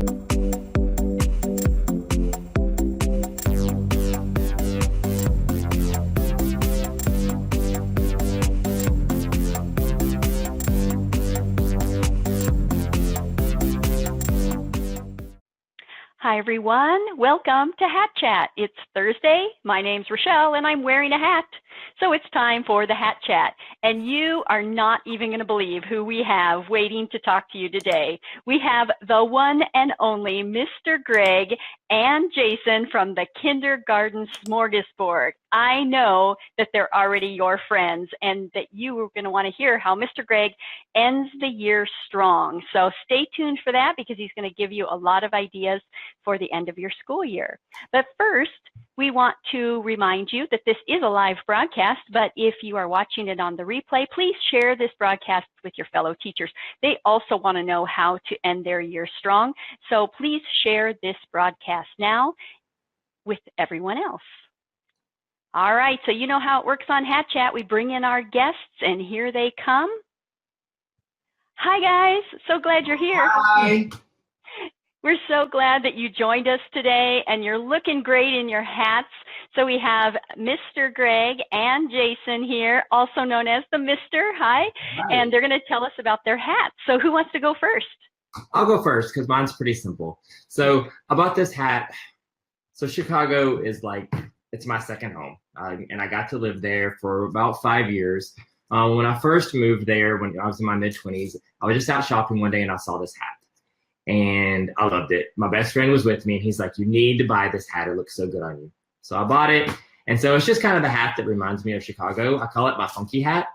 Hi, everyone. Welcome to Hat Chat. It's Thursday. My name's Rochelle, and I'm wearing a hat. So it's time for the Hat Chat. And you are not even going to believe who we have waiting to talk to you today. We have the one and only Mr. Greg and Jason from the Kindergarten Smorgasboard. I know that they're already your friends and that you are going to want to hear how Mr. Greg ends the year strong. So stay tuned for that because he's going to give you a lot of ideas for the end of your school year. But first, we want to remind you that this is a live broadcast, but if you are watching it on the replay, please share this broadcast with your fellow teachers. They also want to know how to end their year strong. So please share this broadcast now with everyone else. All right, so you know how it works on Hat Chat. We bring in our guests, and here they come. Hi, guys. So glad you're here. Hi. We're so glad that you joined us today, and you're looking great in your hats. So we have Mr. Greg and Jason here, also known as the Mr. Hi. And they're going to tell us about their hats. So who wants to go first? I'll go first because mine's pretty simple. So I bought this hat. So Chicago is like, it's my second home, and I got to live there for about 5 years. When I first moved there, when I was in my mid-20s, I was just out shopping one day and I saw this hat. And I loved it. My best friend was with me, and he's like, you need to buy this hat. It looks so good on you. So I bought it. And so it's just kind of the hat that reminds me of Chicago. I call it my funky hat.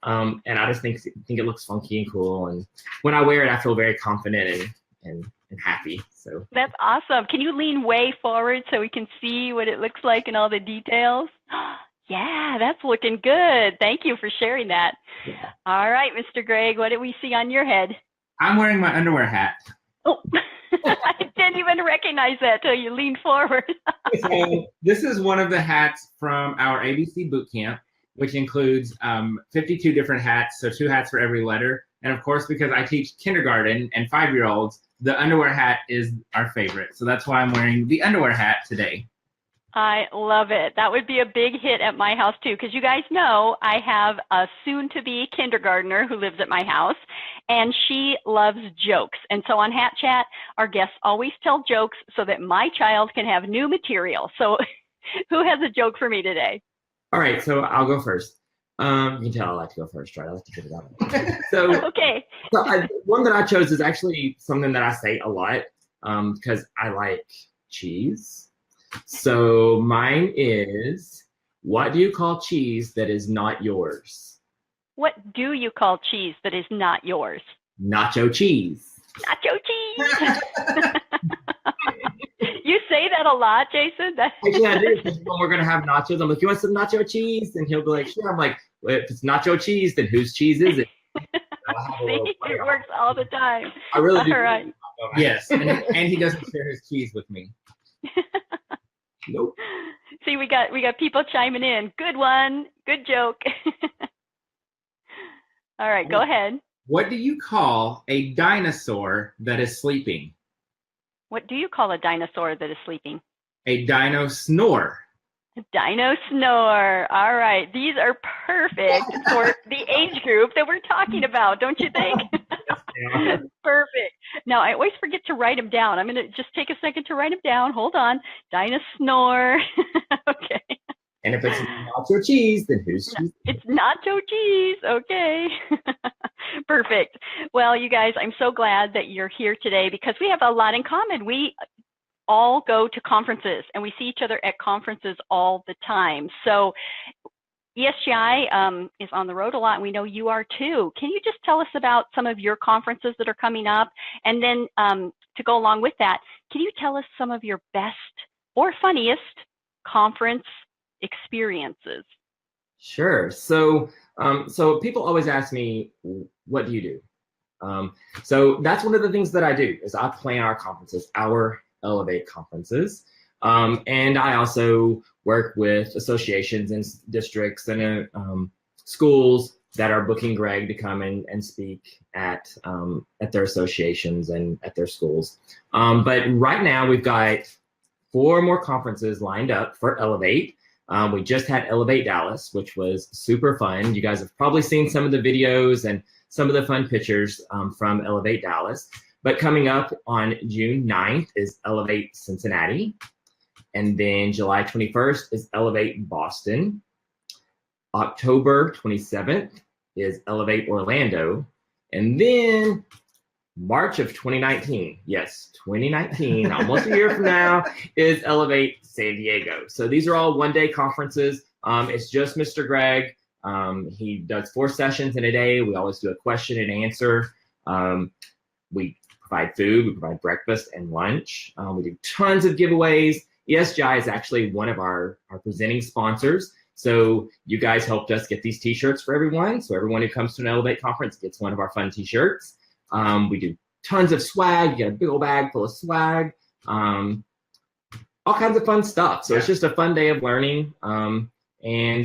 And I just think it looks funky and cool. And when I wear it, I feel very confident and happy. So that's awesome. Can you lean way forward so we can see what it looks like and all the details? Yeah, that's looking good. Thank you for sharing that. Yeah. All right, Mr. Greg, what do we see on your head? I'm wearing my underwear hat. Oh, I didn't even recognize that till you leaned forward. So this is one of the hats from our ABC boot camp, which includes 52 different hats, so 2 hats for every letter. And of course, because I teach kindergarten and 5-year-olds, the underwear hat is our favorite. So that's why I'm wearing the underwear hat today. I love it. That would be a big hit at my house too, because you guys know I have a soon-to-be kindergartner who lives at my house, and she loves jokes. And so on Hat Chat, our guests always tell jokes so that my child can have new material. So who has a joke for me today? All right, so I'll go first. You can tell I like to go first, right? I like to get it out. So, okay. One that I chose is actually something that I say a lot because I like cheese. So mine is, what do you call cheese that is not yours? What do you call cheese that is not yours? Nacho cheese. Nacho cheese. You say that a lot, Jason? Actually, I do. When we're going to have nachos, I'm like, you want some nacho cheese? And he'll be like, sure. I'm like, well, if it's nacho cheese, then whose cheese is it? See, it works all the time. I really do. All right. Yes, and he doesn't share his cheese with me. Nope. See, we got people chiming in. Good one. Good joke. All right, go ahead. What do you call a dinosaur that is sleeping? What do you call a dinosaur that is sleeping? A dino snore. A dino snore. All right. These are perfect for the age group that we're talking about, don't you think? Yeah. Perfect. Now, I always forget to write them down. I'm going to just take a second to write them down. Hold on. Dino snore. Okay. And if it's nacho cheese, then whose cheese? It's nacho cheese. Okay. Perfect. Well, you guys, I'm so glad that you're here today because we have a lot in common. We all go to conferences and we see each other at conferences all the time. So ESGI is on the road a lot, and we know you are too. Can you just tell us about some of your conferences that are coming up? And then to go along with that, can you tell us some of your best or funniest conference experiences? Sure. So people always ask me, what do you do? So that's one of the things that I do is I plan our conferences, our Elevate conferences. And I also work with associations and districts and schools that are booking Greg to come and speak at their associations and at their schools. But right now we've got 4 more conferences lined up for Elevate. We just had Elevate Dallas, which was super fun. You guys have probably seen some of the videos and some of the fun pictures from Elevate Dallas. But coming up on June 9th is Elevate Cincinnati. And then July 21st is Elevate Boston. October 27th is Elevate Orlando. And then March of 2019, yes, 2019, almost a year from now, is Elevate San Diego. So these are all one-day conferences. It's just Mr. Greg. He does 4 sessions in a day. We always do a question and answer. We provide food, we provide breakfast and lunch. We do tons of giveaways. ESGI is actually one of our presenting sponsors. So you guys helped us get these t-shirts for everyone. So everyone who comes to an Elevate conference gets one of our fun t-shirts. We do tons of swag. You get a big old bag full of swag. All kinds of fun stuff. So it's just a fun day of learning. And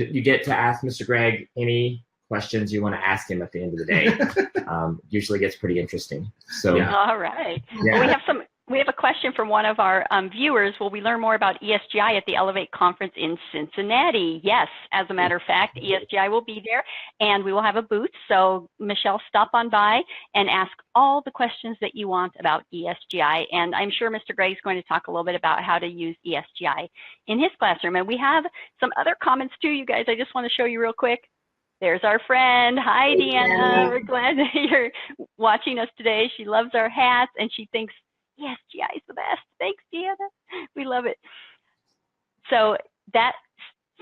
you get to ask Mr. Greg any questions you want to ask him at the end of the day. Usually gets pretty interesting. So all right. Yeah. Well, we have a question from one of our viewers. Will we learn more about ESGI at the Elevate Conference in Cincinnati? Yes, as a matter of fact, ESGI will be there, and we will have a booth. So Michelle, stop on by and ask all the questions that you want about ESGI. And I'm sure Mr. Greg's going to talk a little bit about how to use ESGI in his classroom. And we have some other comments too, you guys. I just want to show you real quick. There's our friend. Hi, Deanna. We're glad that you're watching us today. She loves our hats, and she thinks ESGI is the best. Thanks, Deanna. We love it. So that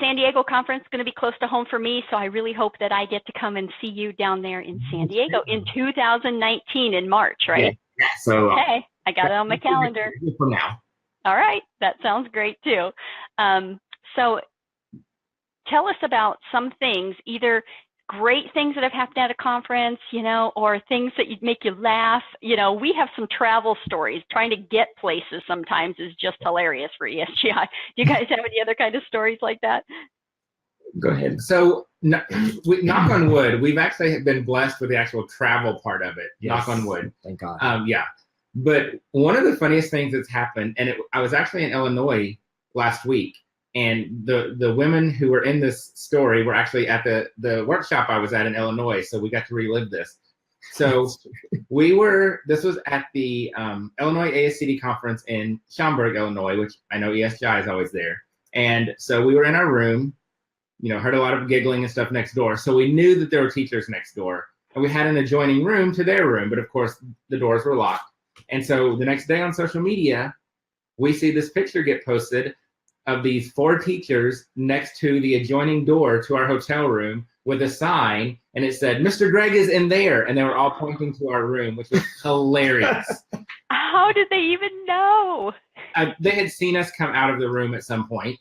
San Diego conference is going to be close to home for me, so I really hope that I get to come and see you down there in San Diego in 2019 in March, right? Yeah. So okay, I got it on my calendar. For now. All right, that sounds great too. So tell us about some things, either great things that have happened at a conference, or things that make you laugh. We have some travel stories. Trying to get places sometimes is just hilarious for ESGI. Do you guys have any other kind of stories like that? Go ahead. So, knock on wood, we've actually been blessed with the actual travel part of it. Yes. Knock on wood. Thank God. Yeah. But one of the funniest things that's happened, and I was actually in Illinois last week, and the women who were in this story were actually at the workshop I was at in Illinois, so we got to relive this. So this was at the Illinois ASCD conference in Schaumburg, Illinois, which I know ESGI is always there. And so we were in our room, heard a lot of giggling and stuff next door. So we knew that there were teachers next door, and we had an adjoining room to their room, but of course the doors were locked. And so the next day on social media, we see this picture get posted of these 4 teachers next to the adjoining door to our hotel room with a sign, and it said, "Mr. Greg is in there," and they were all pointing to our room, which was hilarious. How did they even know? They had seen us come out of the room at some point.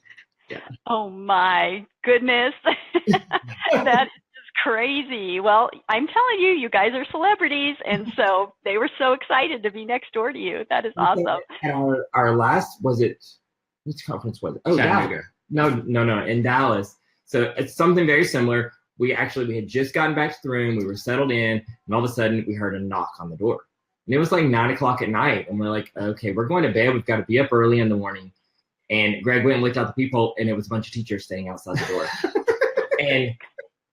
Yeah. Oh my goodness. That is just crazy. Well, I'm telling you, you guys are celebrities, and so they were so excited to be next door to you. That is awesome. And our last, which conference was it? Oh, Chattanooga. No, in Dallas. So it's something very similar. We had just gotten back to the room. We were settled in, and all of a sudden we heard a knock on the door. And it was like 9 o'clock at night. And we're like, okay, we're going to bed. We've got to be up early in the morning. And Greg went and looked out the people, and it was a bunch of teachers staying outside the door. And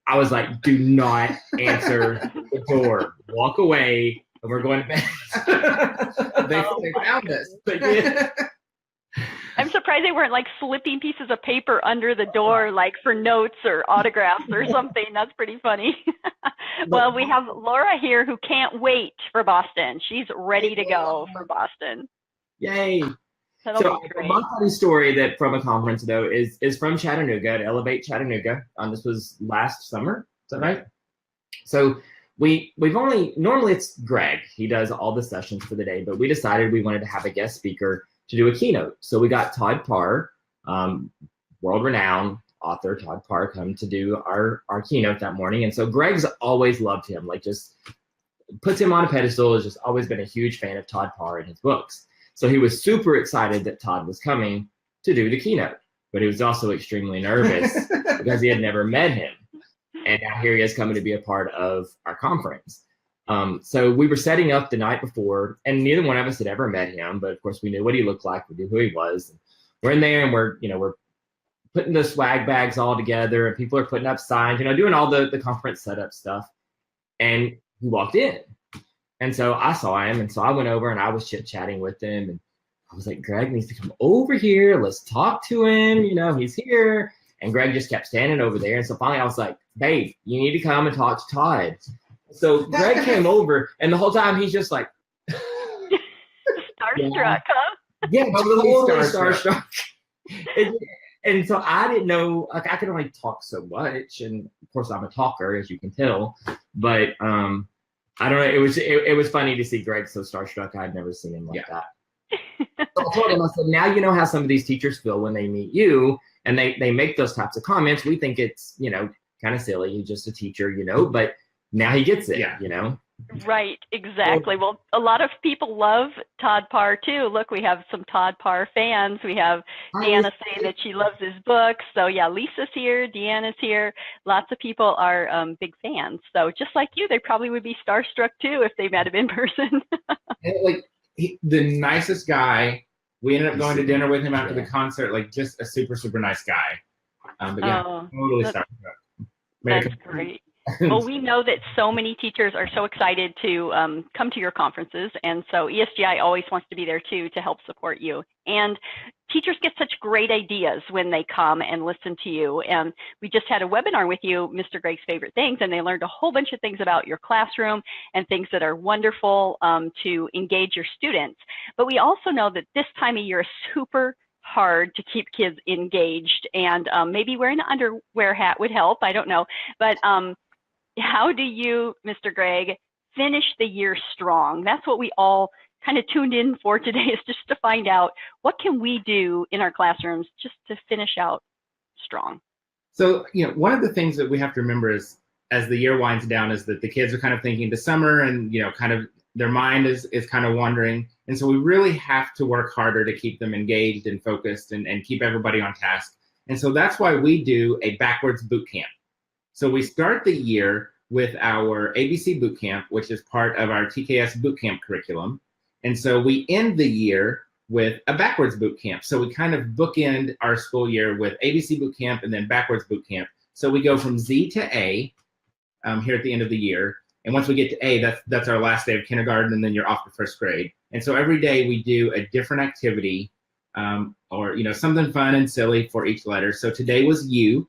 I was like, do not answer the door. Walk away, and we're going to bed. They found us. I'm surprised they weren't like slipping pieces of paper under the door, like for notes or autographs or something. That's pretty funny. Well, we have Laura here who can't wait for Boston. She's ready to go for Boston. Yay. So my funny story that from a conference though is from Chattanooga at Elevate Chattanooga. This was last summer. Is that right? So normally it's Greg. He does all the sessions for the day, but we decided we wanted to have a guest speaker to do a keynote. So we got Todd Parr, world-renowned author Todd Parr, come to do our keynote that morning. And so Greg's always loved him, like just puts him on a pedestal, has just always been a huge fan of Todd Parr and his books. So he was super excited that Todd was coming to do the keynote, but he was also extremely nervous because he had never met him. And now here he is coming to be a part of our conference. So we were setting up the night before, and neither one of us had ever met him, but of course we knew what he looked like, we knew who he was. And we're in there and we're putting the swag bags all together, and people are putting up signs, doing all the conference setup stuff. And he walked in. And so I saw him, and so I went over and I was chit-chatting with him, and I was like, Greg needs to come over here. Let's talk to him. He's here. And Greg just kept standing over there. And so finally I was like, babe, you need to come and talk to Todd. So Greg came over, and the whole time he's just like starstruck, huh? Yeah, totally starstruck. And so I didn't know, I could only talk so much, and of course I'm a talker, as you can tell. But I don't know. It was funny to see Greg so starstruck. I'd never seen him like that. So I told him, I said, now you know how some of these teachers feel when they meet you, and they make those types of comments. We think it's kind of silly. He's just a teacher, but now he gets it. Right, exactly. Well, a lot of people love Todd Parr too. Look, we have some Todd Parr fans. We have Deanna saying that she loves his books. So yeah, Lisa's here, Deanna's here. Lots of people are big fans. So just like you, they probably would be starstruck too if they met him in person. The nicest guy. We ended up going to dinner with him after the concert. Just a super, super nice guy. But yeah, totally starstruck. That's great. Well, we know that so many teachers are so excited to come to your conferences, and so ESGI always wants to be there too to help support you. And teachers get such great ideas when they come and listen to you. And we just had a webinar with you, Mr. Greg's Favorite Things, and they learned a whole bunch of things about your classroom and things that are wonderful to engage your students. But we also know that this time of year is super hard to keep kids engaged, and maybe wearing an underwear hat would help. I don't know, but how do you, Mr. Greg, finish the year strong? That's what we all kind of tuned in for today, is just to find out what can we do in our classrooms just to finish out strong. So, one of the things that we have to remember is, as the year winds down, is that the kids are kind of thinking to summer, and kind of their mind is kind of wandering. And so we really have to work harder to keep them engaged and focused and keep everybody on task. And so that's why we do a backwards boot camp. So we start the year with our ABC boot camp, which is part of our TKS boot camp curriculum. And so we end the year with a backwards boot camp. So we kind of bookend our school year with ABC boot camp and then backwards boot camp. So we go from Z to A here at the end of the year. And once we get to A, that's our last day of kindergarten, and then you're off to first grade. And so every day we do a different activity or something fun and silly for each letter. So today was U.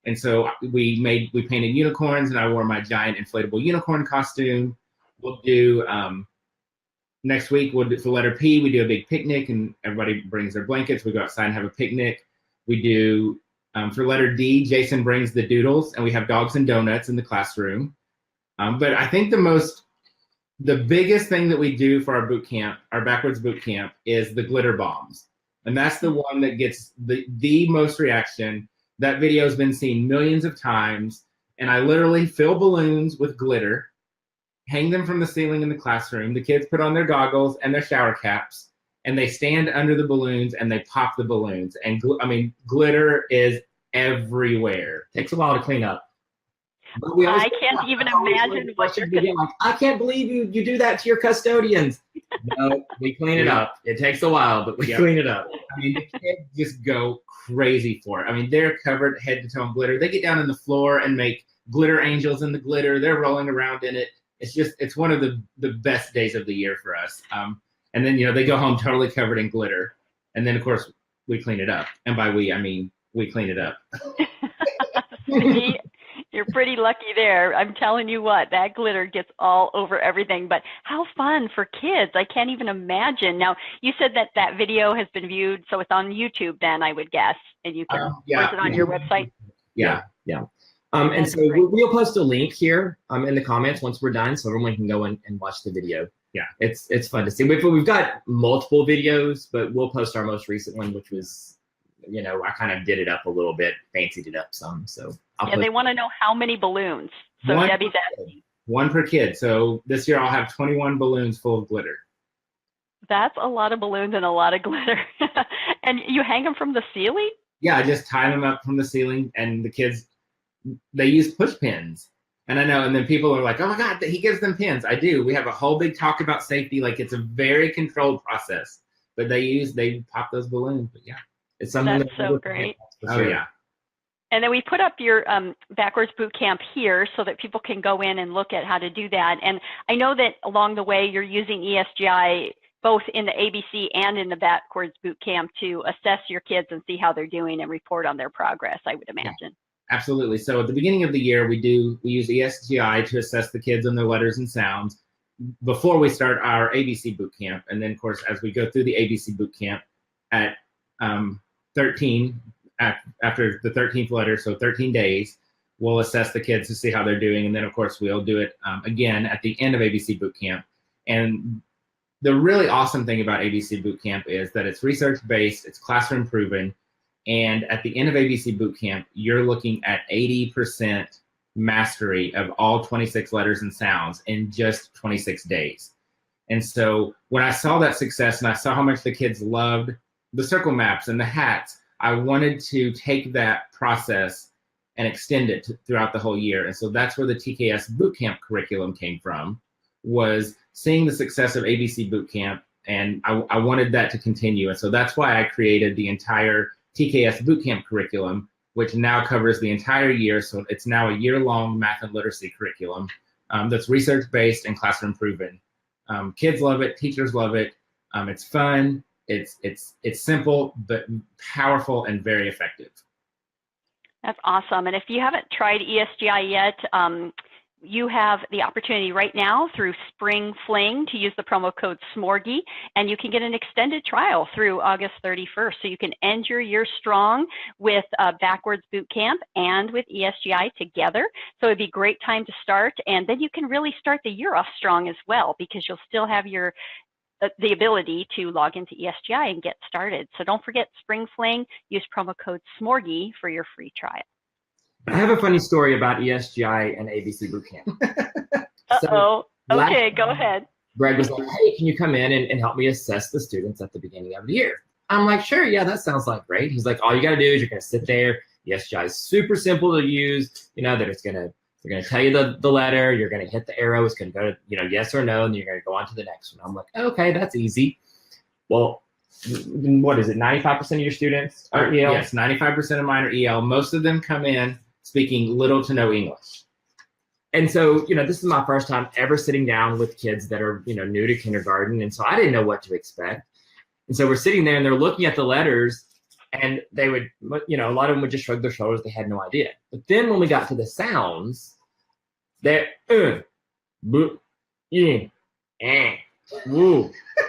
And so we painted unicorns, and I wore my giant inflatable unicorn costume. We'll do, next week, we'll do, for letter P, we do a big picnic, and everybody brings their blankets. We go outside and have a picnic. We do, for letter D, Jason brings the doodles, and we have dogs and donuts in the classroom. But I think the biggest thing that we do for our boot camp, our backwards boot camp, is the glitter bombs. And that's the one that gets the most reaction. That video has been seen millions of times, and I literally fill balloons with glitter, hang them from the ceiling in the classroom. The kids put on their goggles and their shower caps, and they stand under the balloons and they pop the balloons. And glitter is everywhere. Takes a while to clean up. I can't even imagine what you're going to like. I can't believe you do that to your custodians. No, we clean it up. It takes a while, but we clean it up. The kids just go crazy for it. They're covered head to toe in glitter. They get down on the floor and make glitter angels in the glitter. They're rolling around in it. It's one of the best days of the year for us. And then, they go home totally covered in glitter. And then, of course, we clean it up. And by we, I mean we clean it up. See, you're pretty lucky there. I'm telling you what, that glitter gets all over everything. But how fun for kids. I can't even imagine. Now, you said that video has been viewed, so it's on YouTube then, I would guess. And you can post it on your website? Yeah. And so we'll post a link here in the comments once we're done, so everyone can go and watch the video. Yeah, it's fun to see. We've got multiple videos, but we'll post our most recent one, which was, I kind of did it up a little bit, fancied it up some. So they want to know how many balloons. So Debbie's asking. One per kid. So this year I'll have 21 balloons full of glitter. That's a lot of balloons and a lot of glitter. And you hang them from the ceiling? Yeah, I just tie them up from the ceiling, and the kids, they use push pins. And I know, and then people are like, oh my God, he gives them pins. I do. We have a whole big talk about safety. Like, it's a very controlled process, but they pop those balloons. But yeah, it's something that's so great. Oh yeah. And then we put up your backwards boot camp here so that people can go in and look at how to do that. And I know that along the way you're using ESGI both in the ABC and in the backwards boot camp to assess your kids and see how they're doing and report on their progress, I would imagine. Yeah, absolutely. So at the beginning of the year, we use ESGI to assess the kids on their letters and sounds before we start our ABC boot camp. And then, of course, as we go through the ABC boot camp at 13, after the 13th letter, so 13 days, we'll assess the kids to see how they're doing. And then, of course, we'll do it again at the end of ABC boot camp. And the really awesome thing about ABC boot camp is that it's research-based, it's classroom proven, and at the end of ABC boot camp, you're looking at 80% mastery of all 26 letters and sounds in just 26 days. And so when I saw that success and I saw how much the kids loved the circle maps and the hats, I wanted to take that process and extend it throughout the whole year. And so that's where the TKS boot camp curriculum came from, was seeing the success of ABC boot camp, and I wanted that to continue. And so that's why I created the entire TKS boot camp curriculum, which now covers the entire year. So it's now a year-long math and literacy curriculum that's research-based and classroom proven. Kids love it, teachers love it. It's fun, it's simple, but powerful and very effective. That's awesome. And if you haven't tried ESGI yet, you have the opportunity right now through Spring Fling to use the promo code SMORGY, and you can get an extended trial through August 31st. So you can end your year strong with Backwards Boot Camp and with ESGI together. So it'd be a great time to start, and then you can really start the year off strong as well, because you'll still have your the ability to log into ESGI and get started. So don't forget Spring Fling, use promo code SMORGY for your free trial. I have a funny story about ESGI and ABC boot camp. Okay, go ahead. Greg was like, hey, can you come in and help me assess the students at the beginning of the year? I'm like, sure, yeah, that sounds like great. He's like, all you gotta do is you're gonna sit there. ESGI is super simple to use. You know, that they're gonna tell you the letter, you're gonna hit the arrow, it's gonna go to, yes or no, and then you're gonna go on to the next one. I'm like, okay, that's easy. Well, what is it, 95% of your students are EL? Yes, 95% of mine are EL. Most of them come in speaking little to no English. And so, this is my first time ever sitting down with kids that are, new to kindergarten. And so I didn't know what to expect. And so we're sitting there and they're looking at the letters, and they would, a lot of them would just shrug their shoulders. They had no idea. But then when we got to the sounds, they're, boo, woo.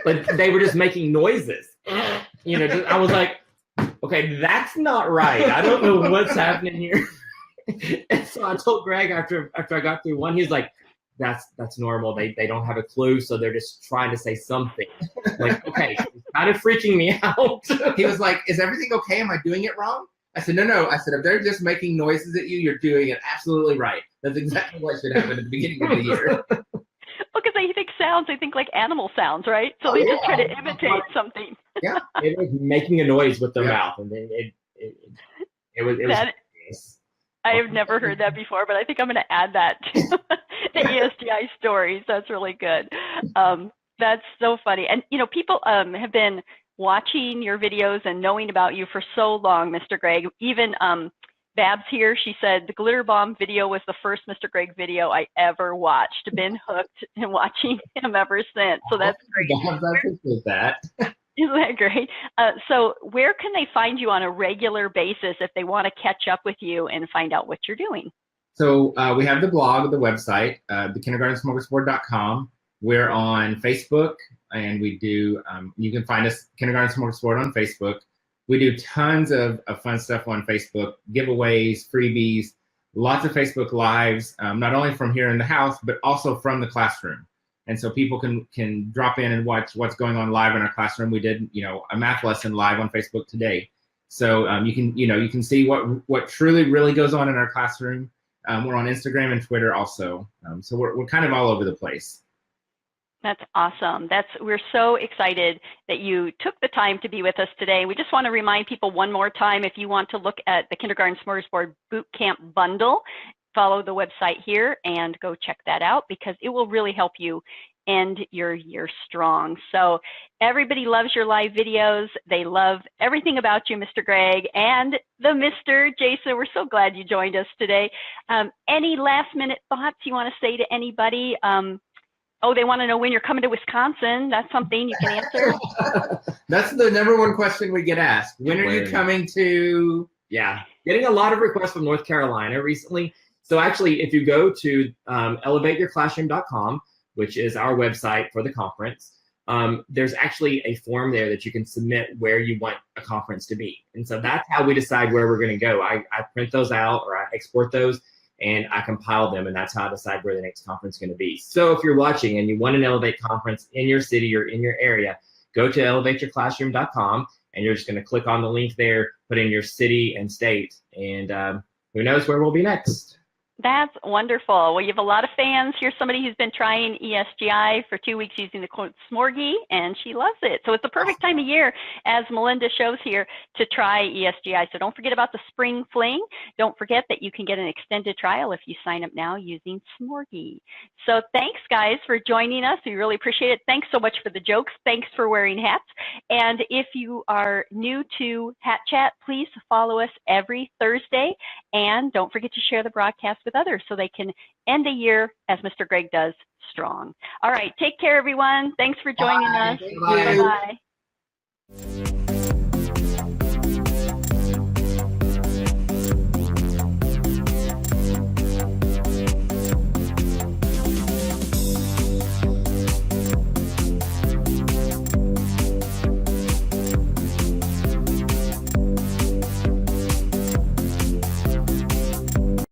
Like they were just making noises. I was like, okay, that's not right. I don't know what's happening here. And so I told Greg after I got through one, he's like, that's normal. They don't have a clue, so they're just trying to say something. Like, okay, it's kind of freaking me out. He was like, is everything okay? Am I doing it wrong? I said, no. I said, if they're just making noises at you, you're doing it absolutely right. That's exactly what should happen at the beginning of the year. Well, because they think sounds, they think like animal sounds, right? So they just try to imitate something. Yeah, it was making a noise with their mouth, and then it was. I have never heard that before, but I think I'm going to add that to the ESGI stories. That's really good. That's so funny. And, people have been watching your videos and knowing about you for so long, Mr. Greg. Even Babs here, she said, the glitter bomb video was the first Mr. Greg video I ever watched. Been hooked and watching him ever since. So that's great. Babs, I appreciate that. Isn't that great? So where can they find you on a regular basis if they want to catch up with you and find out what you're doing? So we have the blog, the website, the kindergartensmorgasboard.com. We're on Facebook, and we do, you can find us, Kindergarten Smorgasboard on Facebook. We do tons of fun stuff on Facebook, giveaways, freebies, lots of Facebook Lives, not only from here in the house, but also from the classroom. And so people can drop in and watch what's going on live in our classroom. We did, a math lesson live on Facebook today. So you can see what truly really goes on in our classroom. We're on Instagram and Twitter also. So we're kind of all over the place. That's awesome. We're so excited that you took the time to be with us today. We just want to remind people one more time, if you want to look at the Kindergarten Smorgasboard Boot Camp Bundle, follow the website here and go check that out, because it will really help you end your year strong. So everybody loves your live videos. They love everything about you, Mr. Greg, and the Mr. Jason. We're so glad you joined us today. Any last minute thoughts you want to say to anybody? Oh, they want to know when you're coming to Wisconsin. That's something you can answer. That's the #1 question we get asked. When are you coming to? Yeah, getting a lot of requests from North Carolina recently. So actually, if you go to elevateyourclassroom.com, which is our website for the conference, there's actually a form there that you can submit where you want a conference to be. And so that's how we decide where we're going to go. I print those out, or I export those, and I compile them, and that's how I decide where the next conference is going to be. So if you're watching and you want an Elevate conference in your city or in your area, go to elevateyourclassroom.com, and you're just going to click on the link there, put in your city and state, and who knows where we'll be next. That's wonderful. Well, you have a lot of fans. Here's somebody who's been trying ESGI for 2 weeks using the code Smorgy, and she loves it. So it's the perfect time of year, as Melinda shows here, to try ESGI. So don't forget about the spring fling. Don't forget that you can get an extended trial if you sign up now using Smorgy. So thanks, guys, for joining us. We really appreciate it. Thanks so much for the jokes. Thanks for wearing hats. And if you are new to Hat Chat, please follow us every Thursday. And don't forget to share the broadcast with others so they can end the year, as Mr. Greg does, strong. All right, take care, everyone. Thanks for joining us. Bye. Bye-bye.